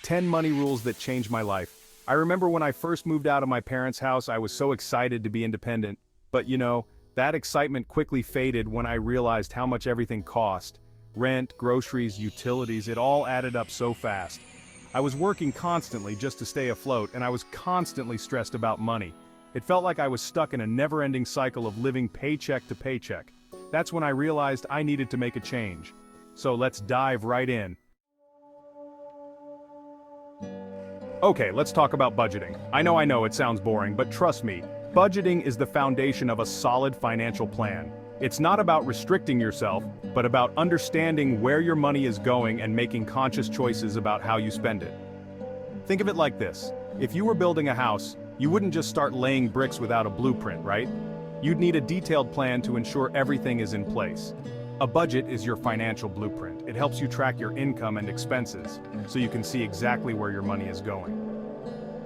10 money rules that changed my life. I remember when I first moved out of my parents' house, I was so excited to be independent. But that excitement quickly faded when I realized how much everything cost. Rent, groceries, utilities, it all added up so fast. I was working constantly just to stay afloat, and I was constantly stressed about money. It felt like I was stuck in a never-ending cycle of living paycheck to paycheck. That's when I realized I needed to make a change. So let's dive right in. Okay, let's talk about budgeting. I know it sounds boring, but trust me, budgeting is the foundation of a solid financial plan. It's not about restricting yourself, but about understanding where your money is going and making conscious choices about how you spend it. Think of it like this. If you were building a house, you wouldn't just start laying bricks without a blueprint, right? You'd need a detailed plan to ensure everything is in place. A budget is your financial blueprint. It helps you track your income and expenses, so you can see exactly where your money is going.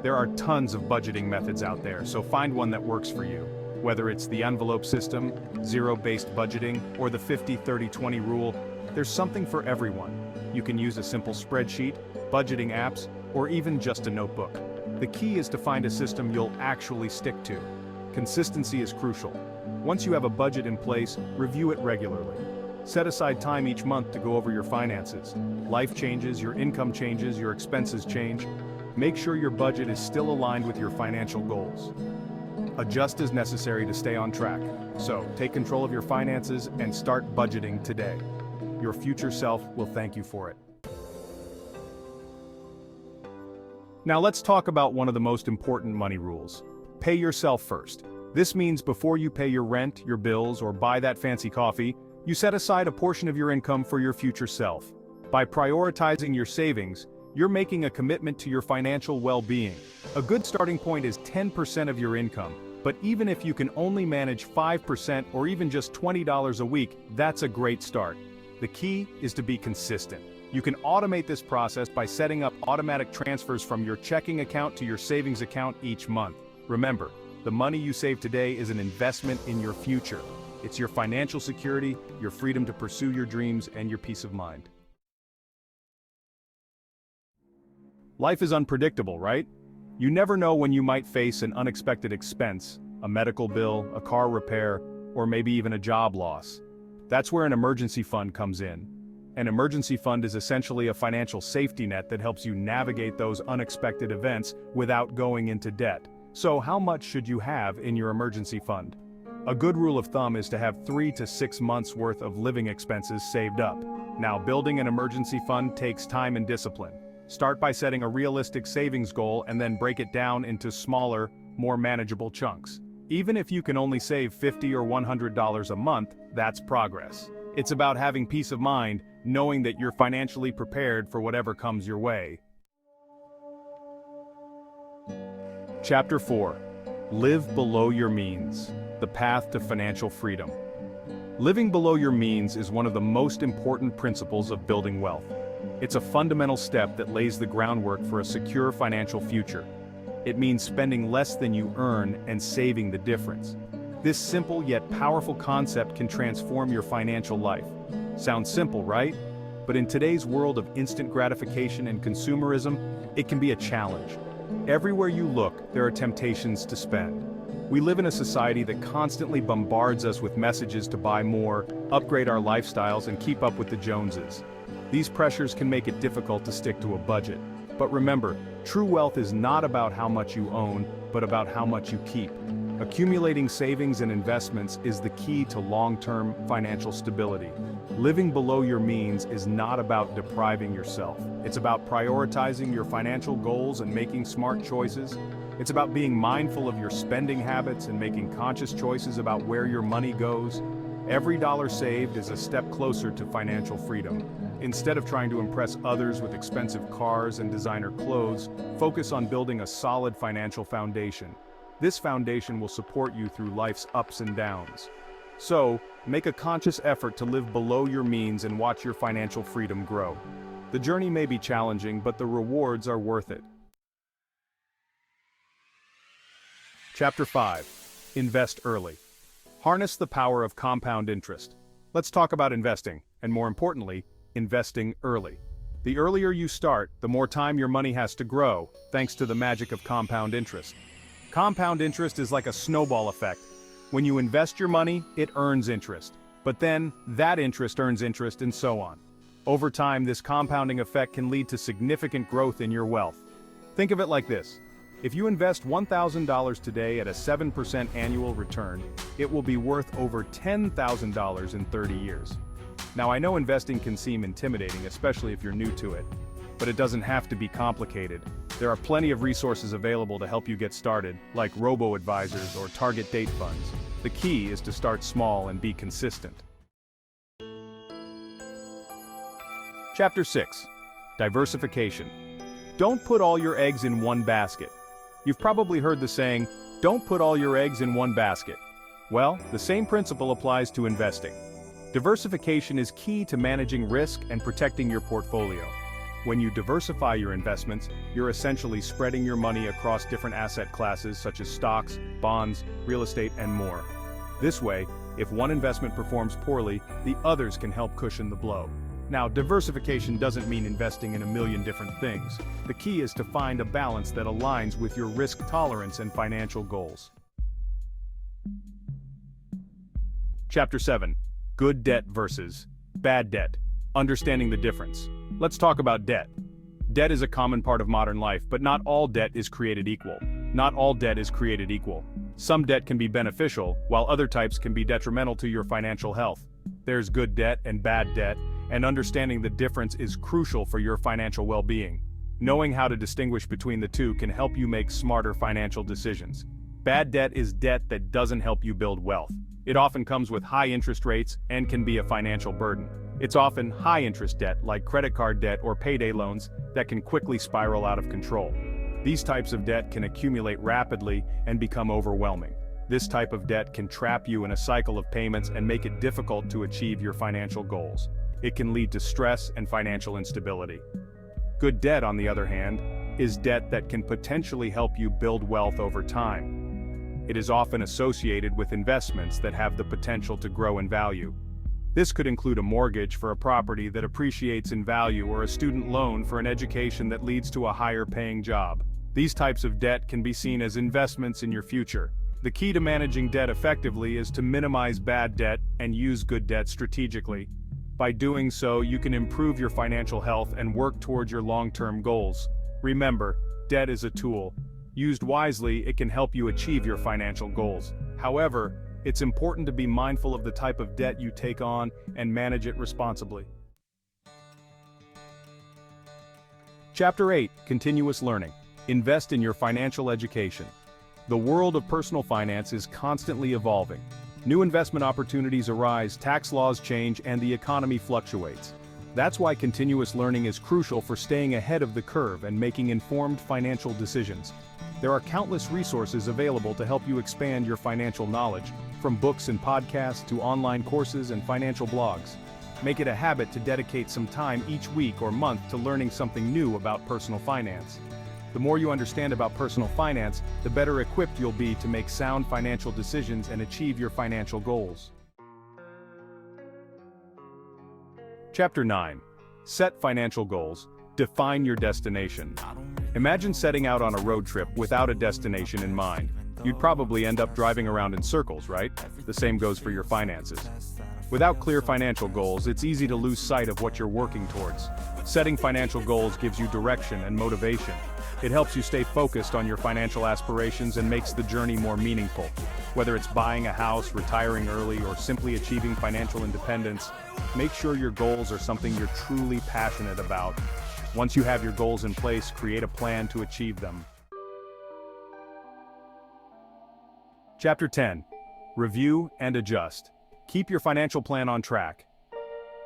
There are tons of budgeting methods out there, so find one that works for you. Whether it's the envelope system, zero-based budgeting, or the 50-30-20 rule, there's something for everyone. You can use a simple spreadsheet, budgeting apps, or even just a notebook. The key is to find a system you'll actually stick to. Consistency is crucial. Once you have a budget in place, review it regularly. Set aside time each month to go over your finances. Life changes, your income changes, your expenses change. Make sure your budget is still aligned with your financial goals. Adjust as necessary to stay on track. So, take control of your finances and start budgeting today. Your future self will thank you for it. Now let's talk about one of the most important money rules. Pay yourself first. This means before you pay your rent, your bills, or buy that fancy coffee, you set aside a portion of your income for your future self. By prioritizing your savings, you're making a commitment to your financial well-being. A good starting point is 10% of your income, but even if you can only manage 5% or even just $20 a week, that's a great start. The key is to be consistent. You can automate this process by setting up automatic transfers from your checking account to your savings account each month. Remember, the money you save today is an investment in your future. It's your financial security, your freedom to pursue your dreams, and your peace of mind. Life is unpredictable, right? You never know when you might face an unexpected expense, a medical bill, a car repair, or maybe even a job loss. That's where an emergency fund comes in. An emergency fund is essentially a financial safety net that helps you navigate those unexpected events without going into debt. So how much should you have in your emergency fund? A good rule of thumb is to have 3 to 6 months worth of living expenses saved up. Now, building an emergency fund takes time and discipline. Start by setting a realistic savings goal and then break it down into smaller, more manageable chunks. Even if you can only save $50 or $100 a month, that's progress. It's about having peace of mind, knowing that you're financially prepared for whatever comes your way. Chapter 4. Live below your means. The path to financial freedom. Living below your means is one of the most important principles of building wealth. It's a fundamental step that lays the groundwork for a secure financial future. It means spending less than you earn and saving the difference. This simple yet powerful concept can transform your financial life. Sounds simple, right? But in today's world of instant gratification and consumerism, it can be a challenge. Everywhere you look, there are temptations to spend. We live in a society that constantly bombards us with messages to buy more, upgrade our lifestyles, and keep up with the Joneses. These pressures can make it difficult to stick to a budget. But remember, true wealth is not about how much you own, but about how much you keep. Accumulating savings and investments is the key to long-term financial stability. Living below your means is not about depriving yourself. It's about prioritizing your financial goals and making smart choices. It's about being mindful of your spending habits and making conscious choices about where your money goes. Every dollar saved is a step closer to financial freedom. Instead of trying to impress others with expensive cars and designer clothes, focus on building a solid financial foundation. This foundation will support you through life's ups and downs. So, make a conscious effort to live below your means and watch your financial freedom grow. The journey may be challenging, but the rewards are worth it. Chapter 5. Invest early. Harness the power of compound interest. Let's talk about investing, and more importantly, investing early. The earlier you start, the more time your money has to grow, thanks to the magic of compound interest. Compound interest is like a snowball effect. When you invest your money, it earns interest. But then, that interest earns interest and so on. Over time, this compounding effect can lead to significant growth in your wealth. Think of it like this. If you invest $1,000 today at a 7% annual return, it will be worth over $10,000 in 30 years. Now I know investing can seem intimidating, especially if you're new to it. But it doesn't have to be complicated. There are plenty of resources available to help you get started, like robo-advisors or target date funds. The key is to start small and be consistent. Chapter 6. Diversification. Don't put all your eggs in one basket. You've probably heard the saying, don't put all your eggs in one basket. Well, the same principle applies to investing. Diversification is key to managing risk and protecting your portfolio. When you diversify your investments, you're essentially spreading your money across different asset classes such as stocks, bonds, real estate, and more. This way, if one investment performs poorly, the others can help cushion the blow. Now, diversification doesn't mean investing in a million different things. The key is to find a balance that aligns with your risk tolerance and financial goals. Chapter 7. Good debt versus bad debt. Understanding the difference. Let's talk about debt. Debt is a common part of modern life, but not all debt is created equal. Not all debt is created equal. Some debt can be beneficial, while other types can be detrimental to your financial health. There's good debt and bad debt, and understanding the difference is crucial for your financial well-being. Knowing how to distinguish between the two can help you make smarter financial decisions. Bad debt is debt that doesn't help you build wealth. It often comes with high interest rates and can be a financial burden. It's often high-interest debt, like credit card debt or payday loans, that can quickly spiral out of control. These types of debt can accumulate rapidly and become overwhelming. This type of debt can trap you in a cycle of payments and make it difficult to achieve your financial goals. It can lead to stress and financial instability. Good debt, on the other hand, is debt that can potentially help you build wealth over time. It is often associated with investments that have the potential to grow in value. This could include a mortgage for a property that appreciates in value or a student loan for an education that leads to a higher-paying job. These types of debt can be seen as investments in your future. The key to managing debt effectively is to minimize bad debt and use good debt strategically. By doing so, you can improve your financial health and work towards your long-term goals. Remember, debt is a tool. Used wisely, it can help you achieve your financial goals. However, it's important to be mindful of the type of debt you take on and manage it responsibly. Chapter 8. Continuous Learning. Invest in your financial education. The world of personal finance is constantly evolving. New investment opportunities arise, tax laws change, and the economy fluctuates. That's why continuous learning is crucial for staying ahead of the curve and making informed financial decisions. There are countless resources available to help you expand your financial knowledge, from books and podcasts to online courses and financial blogs. Make it a habit to dedicate some time each week or month to learning something new about personal finance. The more you understand about personal finance, the better equipped you'll be to make sound financial decisions and achieve your financial goals. Chapter 9. Set financial goals. Define your destination. Imagine setting out on a road trip without a destination in mind. You'd probably end up driving around in circles, right? The same goes for your finances. Without clear financial goals, it's easy to lose sight of what you're working towards. Setting financial goals gives you direction and motivation. It helps you stay focused on your financial aspirations and makes the journey more meaningful. Whether it's buying a house, retiring early, or simply achieving financial independence, make sure your goals are something you're truly passionate about. Once you have your goals in place, create a plan to achieve them. Chapter 10. Review and adjust. Keep your financial plan on track.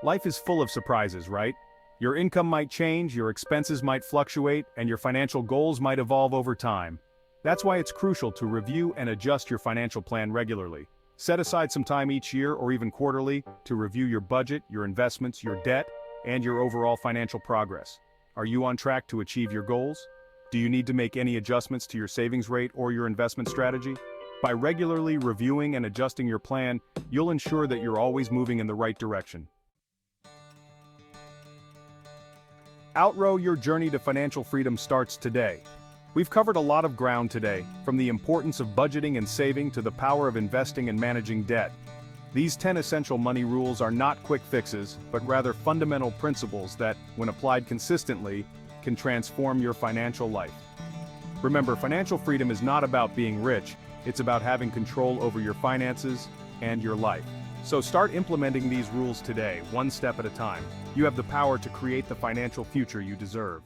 Life is full of surprises, right? Your income might change, your expenses might fluctuate, and your financial goals might evolve over time. That's why it's crucial to review and adjust your financial plan regularly. Set aside some time each year or even quarterly to review your budget, your investments, your debt, and your overall financial progress. Are you on track to achieve your goals? Do you need to make any adjustments to your savings rate or your investment strategy? By regularly reviewing and adjusting your plan, you'll ensure that you're always moving in the right direction. Outgrow your journey to financial freedom starts today. We've covered a lot of ground today, from the importance of budgeting and saving to the power of investing and managing debt. These 10 essential money rules are not quick fixes, but rather fundamental principles that, when applied consistently, can transform your financial life. Remember, financial freedom is not about being rich, it's about having control over your finances and your life. So start implementing these rules today, one step at a time. You have the power to create the financial future you deserve.